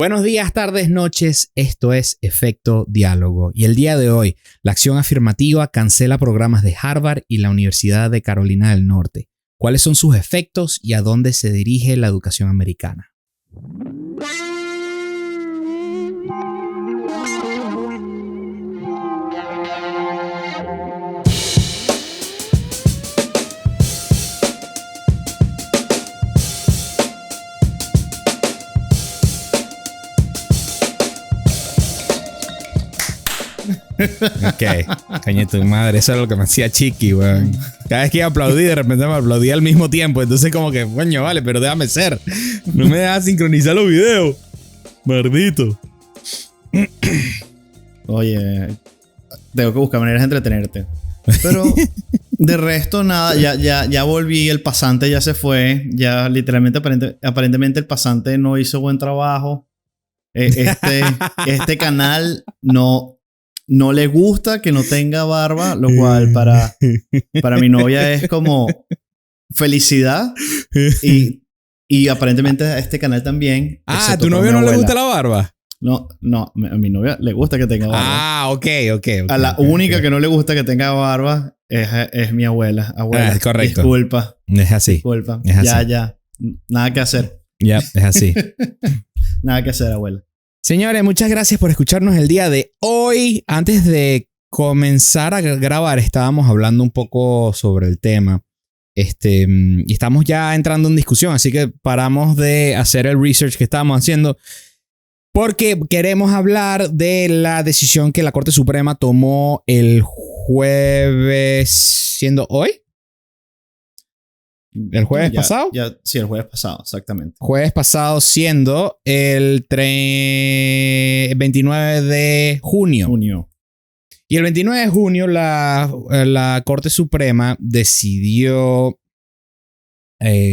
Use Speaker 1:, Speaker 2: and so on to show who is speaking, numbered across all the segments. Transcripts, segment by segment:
Speaker 1: Buenos días, tardes, noches. Esto es Efecto Diálogo. Y el día de hoy, la acción afirmativa cancela programas de Harvard y la Universidad de Carolina del Norte. ¿Cuáles son sus efectos y a dónde se dirige la educación americana? Ok, cañe tu madre, eso es lo que me hacía Chiqui, weón. Cada vez que iba a aplaudir, de repente me aplaudía al mismo tiempo. Entonces, como que, coño, vale, pero déjame ser. No me dejas sincronizar los videos. Maldito.
Speaker 2: Oye, tengo que buscar maneras de entretenerte. Pero de resto, nada, ya volví. El pasante ya se fue. Ya literalmente, aparentemente, el pasante no hizo buen trabajo. Este canal no le gusta que no tenga barba, lo cual para mi novia es como felicidad. Y aparentemente a este canal también.
Speaker 1: ¿A tu novio no le gusta la barba?
Speaker 2: No, a mi novia le gusta que tenga barba.
Speaker 1: Ah, ok.
Speaker 2: A la única que no le gusta que tenga barba es mi abuela. Abuela,
Speaker 1: es correcto.
Speaker 2: Disculpa.
Speaker 1: Es así.
Speaker 2: Disculpa.
Speaker 1: Es así.
Speaker 2: Ya. Nada que hacer.
Speaker 1: Ya, es así.
Speaker 2: Nada que hacer, abuela.
Speaker 1: Señores, muchas gracias por escucharnos el día de hoy. Antes de comenzar a grabar, estábamos hablando un poco sobre el tema. Y estamos ya entrando en discusión, así que paramos de hacer el research que estábamos haciendo porque queremos hablar de la decisión que la Corte Suprema tomó el jueves, siendo hoy. ¿El jueves pasado?
Speaker 2: Sí, el jueves pasado, exactamente.
Speaker 1: Jueves pasado siendo el 29 de junio. Y el 29 de junio la Corte Suprema decidió,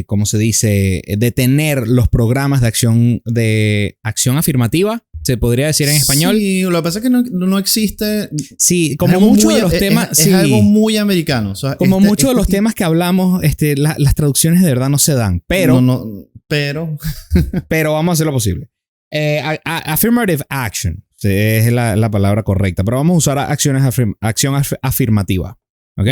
Speaker 1: ¿cómo se dice? Detener los programas de acción afirmativa. ¿Se podría decir en español?
Speaker 2: Sí, lo que pasa es que no existe.
Speaker 1: Sí, como muchos de los temas.
Speaker 2: Es algo muy americano. O sea,
Speaker 1: como muchos de los temas que hablamos, las traducciones de verdad no se dan. Pero. Pero vamos a hacer lo posible. Affirmative action es la palabra correcta. Pero vamos a usar acción afirmativa. ¿Ok?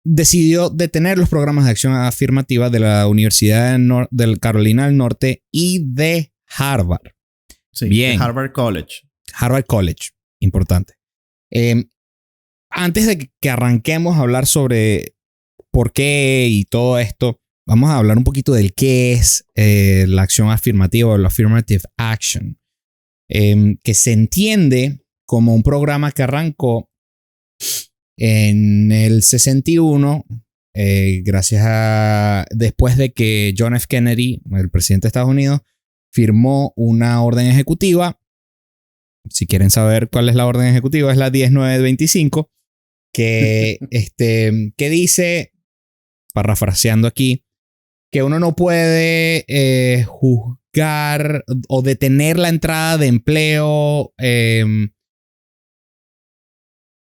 Speaker 1: Decidió detener los programas de acción afirmativa de la Universidad de Carolina del Norte y de Harvard.
Speaker 2: Sí,
Speaker 1: bien.
Speaker 2: Harvard College.
Speaker 1: Harvard College, importante. Antes de que arranquemos a hablar sobre por qué y todo esto, vamos a hablar un poquito del qué es la acción afirmativa o la affirmative action, que se entiende como un programa que arrancó en el 61, después de que John F. Kennedy, el presidente de Estados Unidos, firmó una orden ejecutiva. Si quieren saber cuál es la orden ejecutiva, es la 10925, que dice, parafraseando aquí, que uno no puede juzgar o detener la entrada de empleo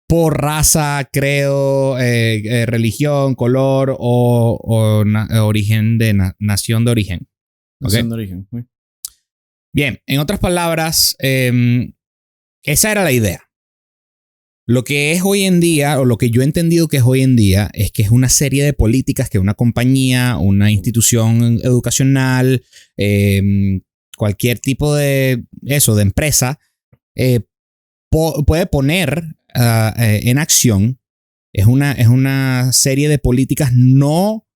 Speaker 1: por raza, credo, religión, color o origen de nación de origen.
Speaker 2: Nación de origen. ¿Sí?
Speaker 1: Bien, en otras palabras, esa era la idea. Lo que es hoy en día, o lo que yo he entendido que es hoy en día, es que es una serie de políticas que una compañía, una institución educacional, cualquier tipo de empresa, puede poner en acción. Es una serie de políticas no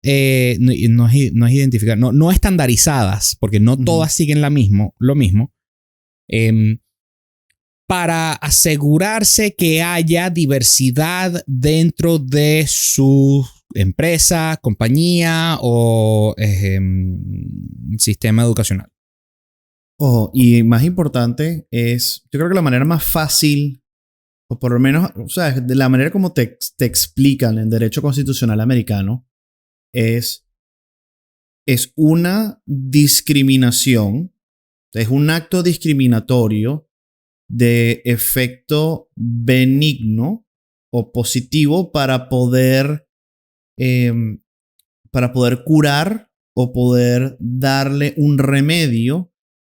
Speaker 1: identificadas, no estandarizadas, porque no todas siguen lo mismo. Para asegurarse que haya diversidad dentro de su empresa, compañía o sistema educacional.
Speaker 2: Y más importante es, yo creo que la manera más fácil, o por lo menos, o sea, de la manera como te explican en derecho constitucional americano, es una discriminación, es un acto discriminatorio de efecto benigno o positivo para poder curar o poder darle un remedio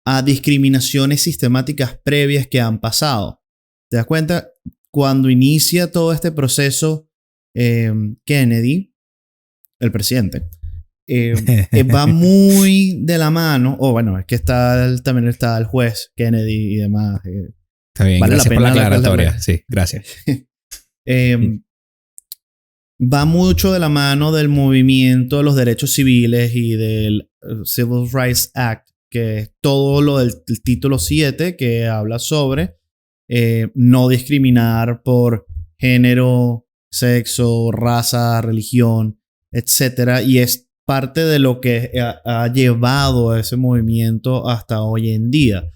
Speaker 2: a discriminaciones sistemáticas previas que han pasado. ¿Te das cuenta? Cuando inicia todo este proceso, Kennedy, el presidente, va muy de la mano, o bueno, es que también está el juez Kennedy y demás.
Speaker 1: Está bien,
Speaker 2: vale
Speaker 1: gracias
Speaker 2: la
Speaker 1: por la
Speaker 2: pena
Speaker 1: aclaratoria. Sí, gracias.
Speaker 2: Va mucho de la mano del movimiento de los derechos civiles y del Civil Rights Act, que es todo lo del título 7 que habla sobre no discriminar por género, sexo, raza, religión, etc. Y es parte de lo que ha llevado a ese movimiento hasta hoy en día.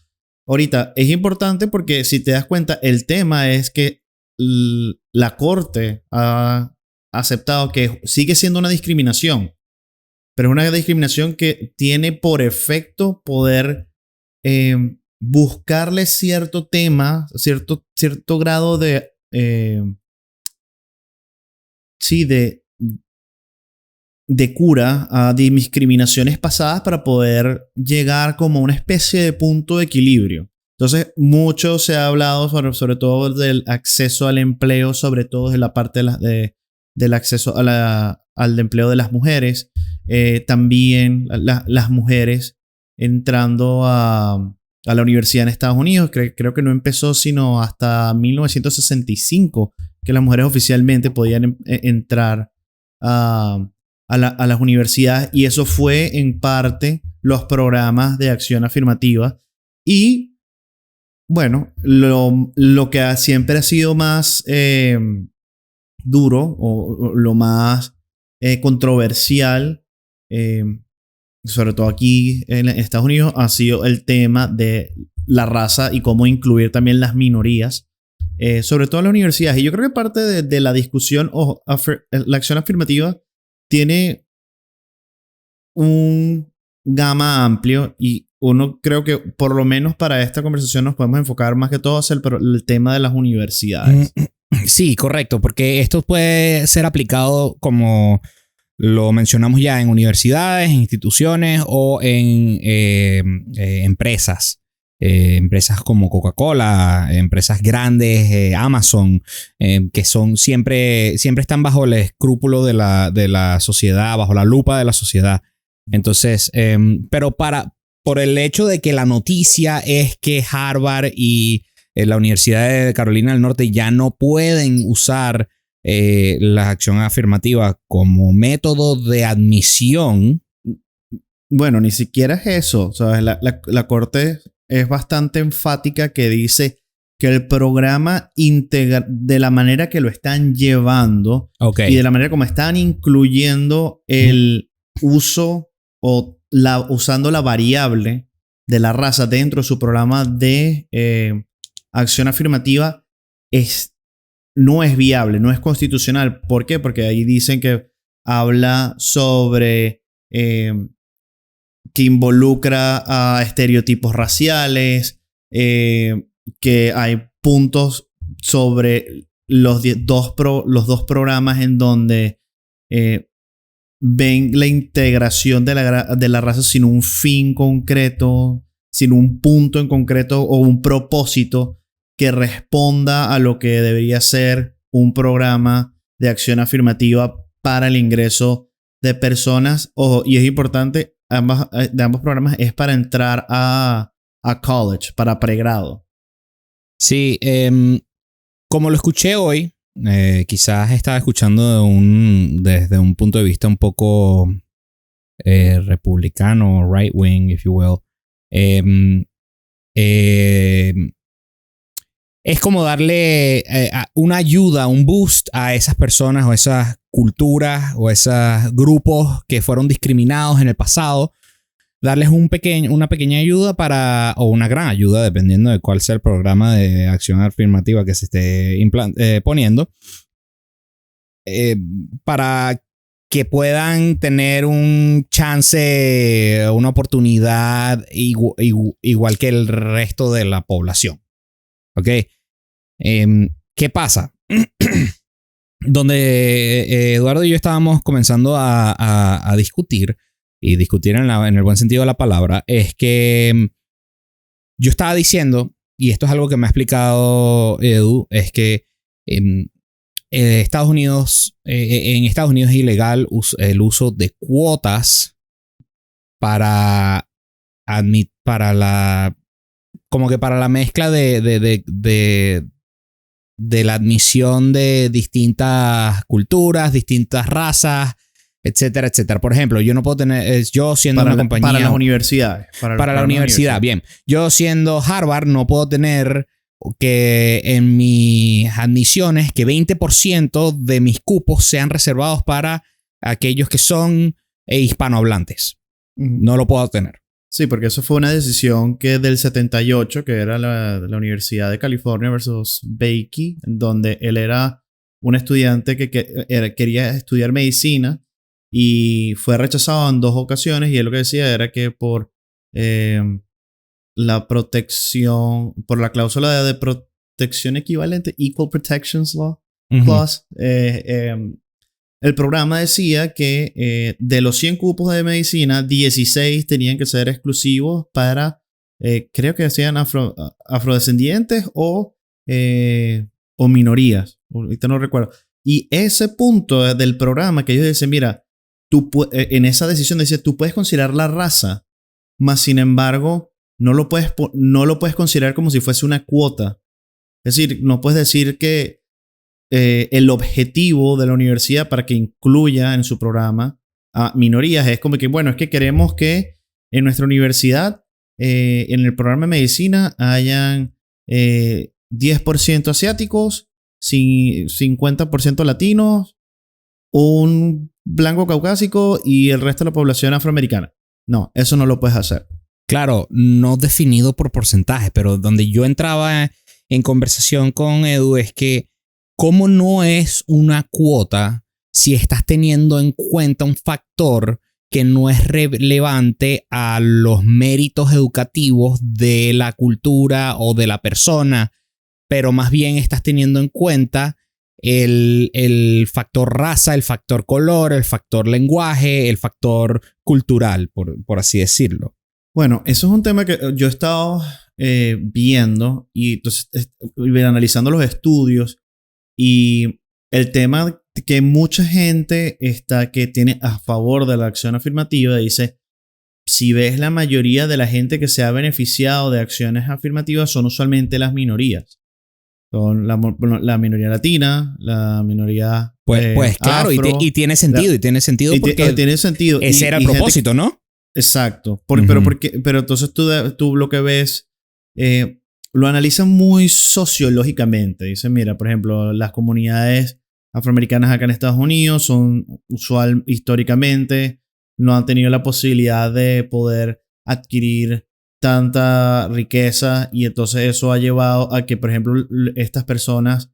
Speaker 2: Ahorita es importante porque si te das cuenta, el tema es que la corte ha aceptado que sigue siendo una discriminación, pero es una discriminación que tiene por efecto poder buscarle cierto tema, cierto grado de cura a discriminaciones pasadas para poder llegar como una especie de punto de equilibrio. Entonces, mucho se ha hablado sobre todo del acceso al empleo, sobre todo de la parte del acceso al empleo de las mujeres. También las mujeres entrando a la universidad en Estados Unidos. Creo que no empezó sino hasta 1965 que las mujeres oficialmente podían entrar a las universidades, y eso fue en parte los programas de acción afirmativa. Y bueno, lo que siempre ha sido más duro o lo más controversial, sobre todo aquí en Estados Unidos, ha sido el tema de la raza y cómo incluir también las minorías, sobre todo en las universidades. Y yo creo que parte de la discusión o la acción afirmativa tiene un gama amplio, y uno creo que por lo menos para esta conversación nos podemos enfocar más que todo hacia el tema de las universidades.
Speaker 1: Sí, correcto, porque esto puede ser aplicado, como lo mencionamos ya, en universidades, en instituciones o en empresas. Empresas como Coca-Cola, empresas grandes, Amazon, que siempre están bajo el escrúpulo de la sociedad, bajo la lupa de la sociedad. Entonces, pero por el hecho de que la noticia es que Harvard y la Universidad de Carolina del Norte ya no pueden usar la acción afirmativa como método de admisión.
Speaker 2: Bueno, ni siquiera es eso, ¿sabes? La Corte es bastante enfática, que dice que el programa de la manera que lo están llevando, y de la manera como están incluyendo el uso o usando la variable de la raza dentro de su programa de acción afirmativa, no es viable, no es constitucional. ¿Por qué? Porque ahí dicen que habla sobre que involucra a estereotipos raciales, que hay puntos sobre los dos programas en donde ven la integración de la raza sin un fin concreto, sin un punto en concreto o un propósito que responda a lo que debería ser un programa de acción afirmativa para el ingreso de personas. Y es importante, de ambos programas es para entrar a college, para pregrado.
Speaker 1: Sí, como lo escuché hoy, quizás estaba escuchando desde un punto de vista un poco republicano, right wing, if you will. Es como darle una ayuda, un boost a esas personas o esas culturas o esos grupos que fueron discriminados en el pasado. Darles una pequeña ayuda o una gran ayuda, dependiendo de cuál sea el programa de acción afirmativa que se esté poniendo, para que puedan tener un chance, una oportunidad igual que el resto de la población. ¿Ok? ¿Qué pasa? Donde Eduardo y yo estábamos comenzando a discutir, y discutir en el buen sentido de la palabra, es que yo estaba diciendo, y esto es algo que me ha explicado Edu, es que en Estados Unidos es ilegal el uso de cuotas para la mezcla de la admisión de distintas culturas, distintas razas, etcétera, etcétera. Por ejemplo, yo no puedo tener, yo siendo una compañía...
Speaker 2: Para las universidades.
Speaker 1: Para la universidad, bien. Yo siendo Harvard no puedo tener que en mis admisiones que 20% de mis cupos sean reservados para aquellos que son hispanohablantes. No lo puedo tener.
Speaker 2: Sí, porque eso fue una decisión que del 78, que era la Universidad de California versus Baker, donde él era un estudiante que quería estudiar medicina y fue rechazado en 2 ocasiones, y él lo que decía era que por la protección, por la cláusula de protección equivalente, Equal Protections Law Clause, el programa decía que de los 100 cupos de medicina, 16 tenían que ser exclusivos para, creo que decían afrodescendientes o minorías. Ahorita no recuerdo. Y ese punto del programa que ellos dicen, mira, en esa decisión dice, tú puedes considerar la raza, mas sin embargo, no lo puedes considerar como si fuese una cuota. Es decir, no puedes decir que el objetivo de la universidad para que incluya en su programa a minorías es como que, bueno, es que queremos que en nuestra universidad, en el programa de medicina, hayan 10% asiáticos, 50% latinos, un blanco caucásico y el resto de la población afroamericana. No, eso no lo puedes hacer.
Speaker 1: Claro, no definido por porcentaje, pero donde yo entraba en conversación con Edu es que ¿cómo no es una cuota si estás teniendo en cuenta un factor que no es relevante a los méritos educativos de la cultura o de la persona, pero más bien estás teniendo en cuenta el factor raza, el factor color, el factor lenguaje, el factor cultural, por así decirlo?
Speaker 2: Bueno, eso es un tema que yo he estado viendo y entonces analizando los estudios. Y el tema que mucha gente que tiene a favor de la acción afirmativa dice, si ves la mayoría de la gente que se ha beneficiado de acciones afirmativas son usualmente las minorías. Son la minoría latina, la minoría
Speaker 1: pues claro,
Speaker 2: afro,
Speaker 1: y tiene sentido, porque
Speaker 2: tiene sentido.
Speaker 1: Ese era el propósito, ¿no?
Speaker 2: Exacto. Pero entonces tú lo que ves... lo analizan muy sociológicamente. Dicen, mira, por ejemplo, las comunidades afroamericanas acá en Estados Unidos son históricamente, no han tenido la posibilidad de poder adquirir tanta riqueza, y entonces eso ha llevado a que, por ejemplo, estas personas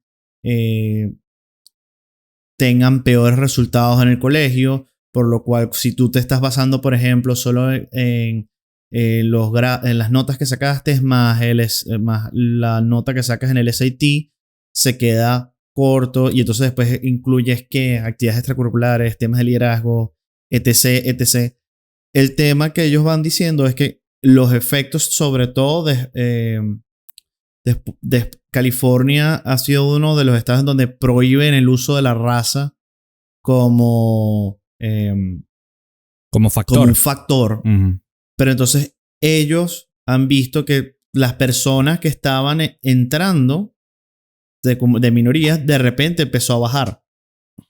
Speaker 2: tengan peores resultados en el colegio, por lo cual si tú te estás basando, por ejemplo, solo en las notas que sacaste más la nota que sacas en el SAT, se queda corto, y entonces después incluyes que actividades extracurriculares, temas de liderazgo, etc, etc. El tema que ellos van diciendo es que los efectos, sobre todo de California, ha sido uno de los estados en donde prohíben el uso de la raza como
Speaker 1: factor.
Speaker 2: Como un factor. Pero entonces ellos han visto que las personas que estaban entrando de minorías, de repente empezó a bajar.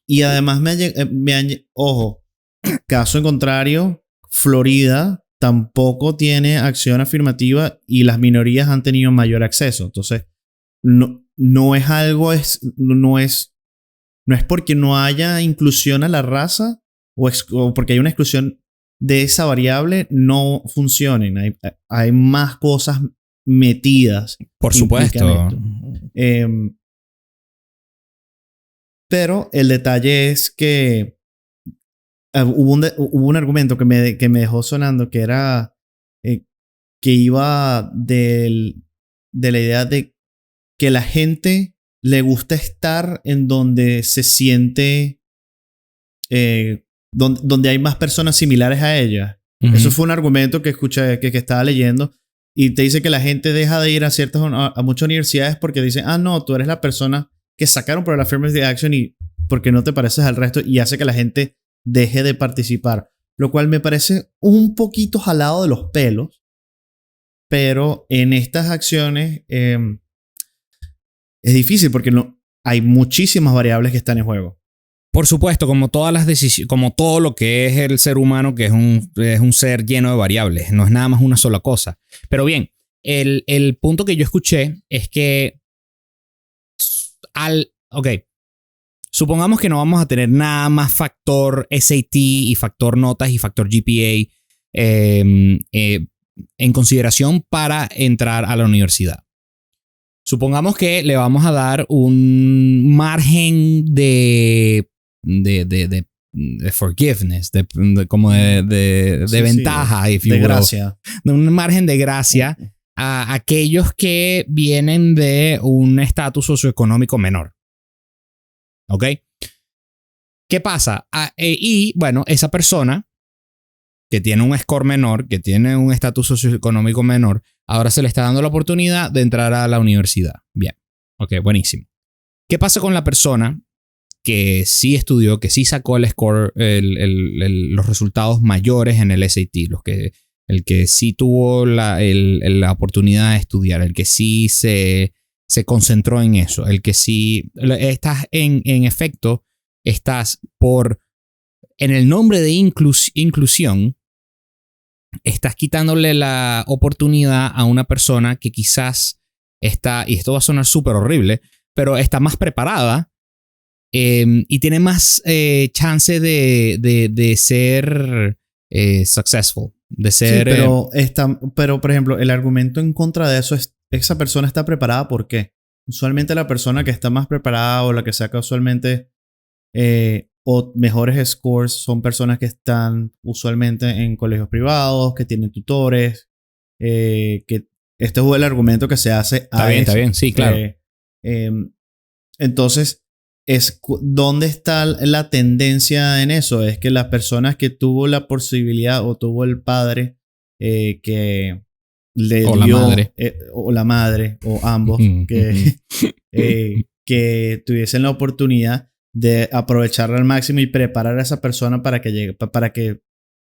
Speaker 2: Y además ojo, caso en contrario, Florida tampoco tiene acción afirmativa y las minorías han tenido mayor acceso. Entonces, no es algo, no es porque no haya inclusión a la raza o porque hay una exclusión de esa variable, no funcionen. Hay más cosas metidas.
Speaker 1: Por supuesto.
Speaker 2: Pero el detalle es que hubo un argumento que me dejó sonando, que era que iba de la idea de que la gente le gusta estar en donde se siente donde hay más personas similares a ella. Eso fue un argumento que escuché, que estaba leyendo, y te dice que la gente deja de ir a muchas universidades porque dicen, no, tú eres la persona que sacaron por la Affirmative Action y porque no te pareces al resto, y hace que la gente deje de participar. Lo cual me parece un poquito jalado de los pelos, pero en estas acciones es difícil porque hay muchísimas variables que están en juego.
Speaker 1: Por supuesto, como todas las decisiones, como todo lo que es el ser humano, que es un ser lleno de variables, no es nada más una sola cosa. Pero bien, el punto que yo escuché es que supongamos que no vamos a tener nada más factor SAT y factor notas y factor GPA en consideración para entrar a la universidad. Supongamos que le vamos a dar un margen de forgiveness, de ventaja,
Speaker 2: de gracia.
Speaker 1: De un margen de gracia a aquellos que vienen de un estatus socioeconómico menor. ¿Ok? ¿Qué pasa? Y bueno, esa persona que tiene un score menor, que tiene un estatus socioeconómico menor, ahora se le está dando la oportunidad de entrar a la universidad. Bien. Ok, buenísimo. ¿Qué pasa con la persona que sí estudió, que sí sacó el score, los resultados mayores en el SAT, el que sí tuvo la oportunidad de estudiar, el que sí se concentró en eso, el que sí estás en efecto, estás en el nombre de inclusión, estás quitándole la oportunidad a una persona que quizás está, y esto va a sonar súper horrible, pero está más preparada y tiene más chance de ser successful, de ser...
Speaker 2: Sí, pero, por ejemplo, el argumento en contra de eso es, esa persona está preparada, ¿por qué? Usualmente la persona que está más preparada o la que saca usualmente o mejores scores son personas que están usualmente en colegios privados, que tienen tutores, que este es el argumento que se hace a
Speaker 1: Está bien, sí, claro.
Speaker 2: Entonces, ¿dónde está la tendencia en eso? Es que las personas que tuvo la posibilidad o tuvo el padre que le
Speaker 1: o
Speaker 2: dio,
Speaker 1: la madre.
Speaker 2: o la madre, o ambos, que tuviesen la oportunidad de aprovecharla al máximo y preparar a esa persona para que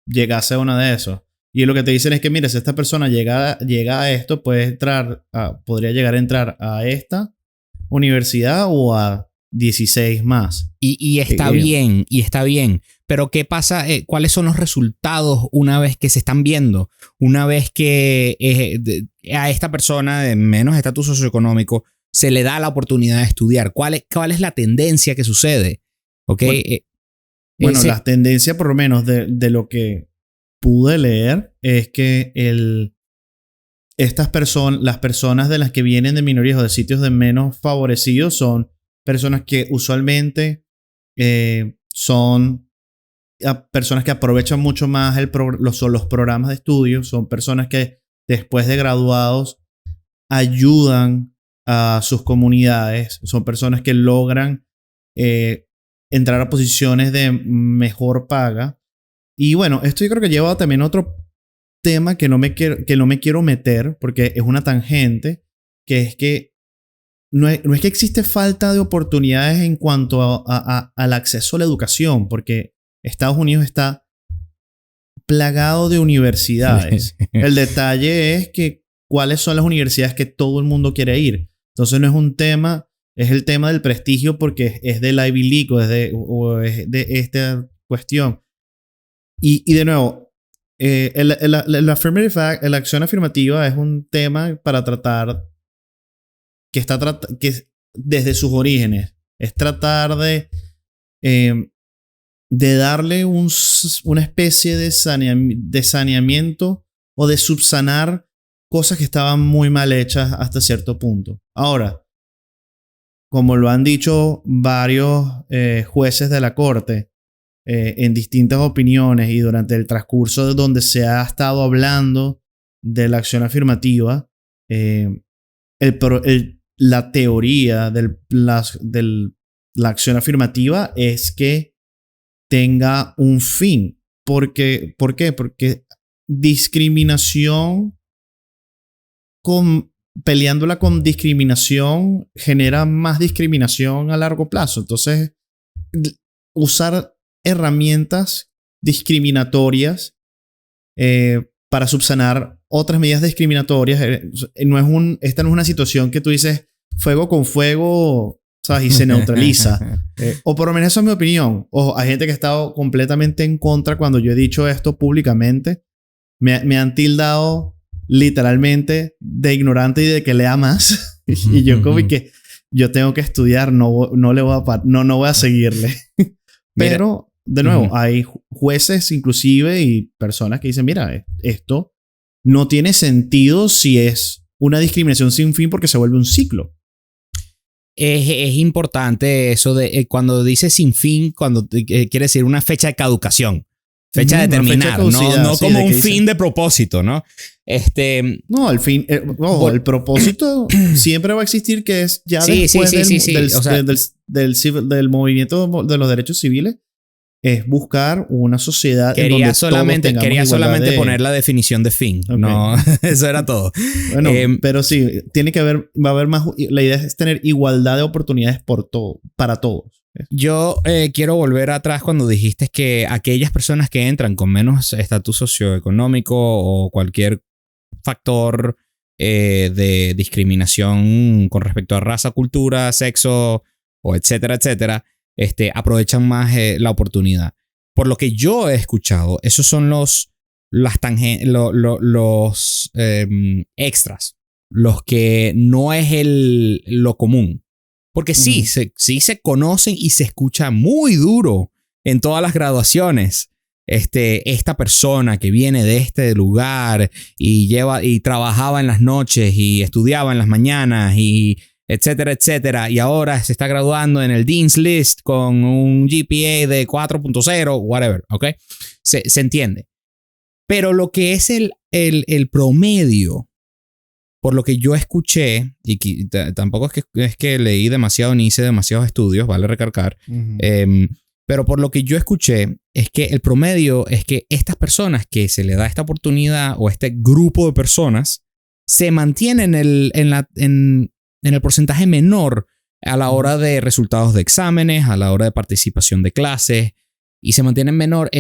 Speaker 2: llegase a una de esos. Y lo que te dicen es que, mira, si esta persona llega a esto, podría llegar a entrar a esta universidad o a 16 más.
Speaker 1: Y está bien, Pero ¿qué pasa? ¿Cuáles son los resultados una vez que se están viendo? Una vez que a esta persona de menos estatus socioeconómico se le da la oportunidad de estudiar. ¿Cuál es la tendencia que sucede? ¿Okay?
Speaker 2: Bueno, la tendencia, por lo menos, de lo que pude leer, es que las personas de las que vienen de minorías o de sitios de menos favorecidos son personas que usualmente son personas que aprovechan mucho más los programas de estudio, son personas que después de graduados ayudan a sus comunidades, son personas que logran entrar a posiciones de mejor paga. Y bueno, esto yo creo que lleva también a otro tema que no me quiero meter porque es una tangente, que es que no es que existe falta de oportunidades en cuanto al acceso a la educación, porque Estados Unidos está plagado de universidades. El detalle es que cuáles son las universidades que todo el mundo quiere ir. Entonces no es un tema, es el tema del prestigio porque es del Ivy League o es de esta cuestión. Y de nuevo, la acción afirmativa es un tema para tratar que desde sus orígenes es tratar de darle una especie de saneamiento o de subsanar cosas que estaban muy mal hechas hasta cierto punto. Ahora, como lo han dicho varios jueces de la corte en distintas opiniones y durante el transcurso de donde se ha estado hablando de la acción afirmativa, la teoría de la acción afirmativa es que tenga un fin. ¿Por qué? Porque discriminación peleándola con discriminación genera más discriminación a largo plazo. Entonces, usar herramientas discriminatorias para subsanar otras medidas discriminatorias esta no es una situación que tú dices fuego con fuego, ¿sabes? Y se neutraliza. O por lo menos esa es mi opinión. Ojo, hay gente que ha estado completamente en contra cuando yo he dicho esto públicamente. Me han tildado literalmente de ignorante y de que lea más. Y yo como que yo tengo que estudiar, no voy a seguirle. Pero, de nuevo, hay jueces inclusive y personas que dicen, mira, esto no tiene sentido si es una discriminación sin fin porque se vuelve un ciclo.
Speaker 1: Es importante eso de cuando dice sin fin, cuando quiere decir una fecha de caducación. Fecha de terminar, no sí, como un fin de propósito, ¿no?
Speaker 2: No, el fin, el propósito siempre va a existir, que es ya después del movimiento de los derechos civiles, es buscar una sociedad en donde
Speaker 1: quería solamente poner la definición de fin. Okay. No, eso era todo.
Speaker 2: Bueno, pero sí, va a haber más. La idea es tener igualdad de oportunidades para todos.
Speaker 1: Yo quiero volver atrás cuando dijiste que aquellas personas que entran con menos estatus socioeconómico o cualquier factor de discriminación con respecto a raza, cultura, sexo o etcétera, etcétera, aprovechan más la oportunidad. Por lo que yo he escuchado, esos son los extras, los que no es lo común. Porque sí se conocen y se escucha muy duro en todas las graduaciones. Esta persona que viene de este lugar y trabajaba en las noches y estudiaba en las mañanas y etcétera, etcétera, y ahora se está graduando en el Dean's List con un GPA de 4.0, whatever, ¿ok? Se entiende. Pero lo que es el promedio, por lo que yo escuché, y tampoco es que leí demasiado ni hice demasiados estudios, vale recalcar, pero por lo que yo escuché es que el promedio es que estas personas que se le da esta oportunidad o este grupo de personas se mantienen en el porcentaje menor a la hora de resultados de exámenes, a la hora de participación de clases, y se mantienen menor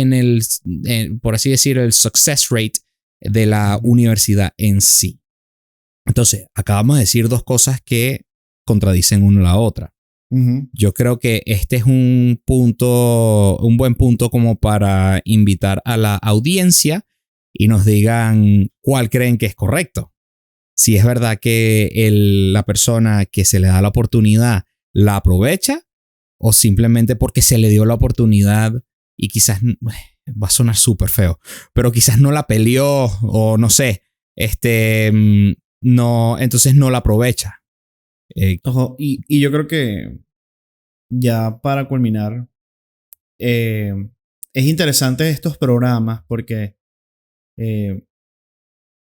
Speaker 1: por así decir, el success rate de la universidad en sí. Entonces, acabamos de decir dos cosas que contradicen una a la otra. Yo creo que este es un buen punto como para invitar a la audiencia y nos digan cuál creen que es correcto. Si es verdad que la persona que se le da la oportunidad la aprovecha o simplemente porque se le dio la oportunidad y quizás va a sonar súper feo, pero quizás no la peleó o no sé, no, entonces no la aprovecha.
Speaker 2: Ojo, y yo creo que ya para culminar, es interesante estos programas porque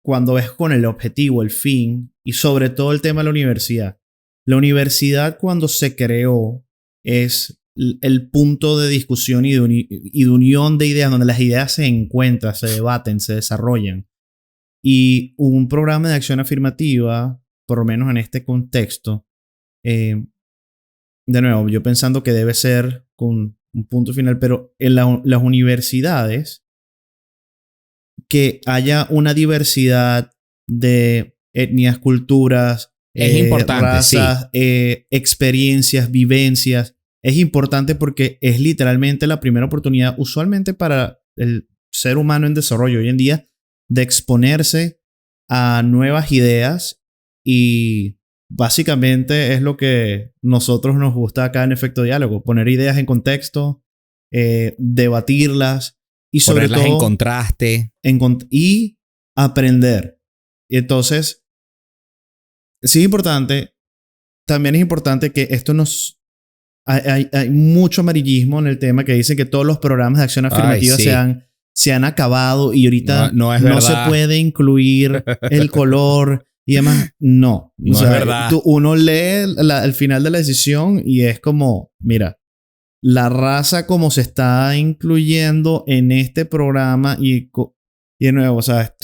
Speaker 2: cuando ves con el objetivo, el fin y sobre todo el tema de la universidad cuando se creó es el punto de discusión y de unión de ideas donde las ideas se encuentran, se debaten, se desarrollan. Y un programa de acción afirmativa, por lo menos en este contexto, de nuevo, yo pensando que debe ser con un punto final, pero en las universidades, que haya una diversidad de etnias, culturas,
Speaker 1: es importante,
Speaker 2: razas, experiencias, vivencias. Es importante porque es literalmente la primera oportunidad, usualmente para el ser humano en desarrollo hoy en día, de exponerse a nuevas ideas, y básicamente es lo que nosotros nos gusta acá en Efecto Diálogo, poner ideas en contexto, debatirlas y sobre
Speaker 1: ponerlas
Speaker 2: todo
Speaker 1: en contraste
Speaker 2: y aprender. Y entonces sí es importante, también es importante que esto hay mucho amarillismo en el tema que dice que todos los programas de acción afirmativa se han acabado y ahorita no se puede incluir el color y demás. No
Speaker 1: es verdad.
Speaker 2: Uno lee el final de la decisión y es como, mira, la raza como se está incluyendo en este programa y de nuevo, o sea,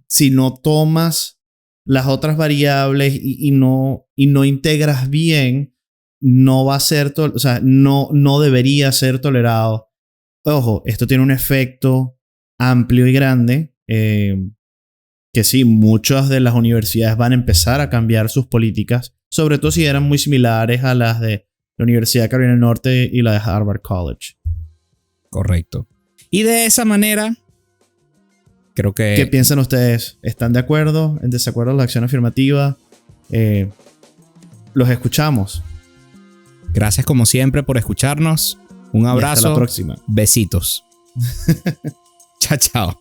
Speaker 2: si no tomas las otras variables y no integras bien, no va a ser, o sea, no debería ser tolerado. Ojo, esto tiene un efecto amplio y grande, que sí, muchas de las universidades van a empezar a cambiar sus políticas, sobre todo si eran muy similares a las de la Universidad de Carolina del Norte y la de Harvard College.
Speaker 1: Correcto. Y de esa manera, creo que...
Speaker 2: ¿Qué piensan ustedes? ¿Están de acuerdo? ¿En desacuerdo con la acción afirmativa? Los escuchamos.
Speaker 1: Gracias como siempre por escucharnos. Un abrazo.
Speaker 2: Y hasta la próxima.
Speaker 1: Besitos. Chao, chao.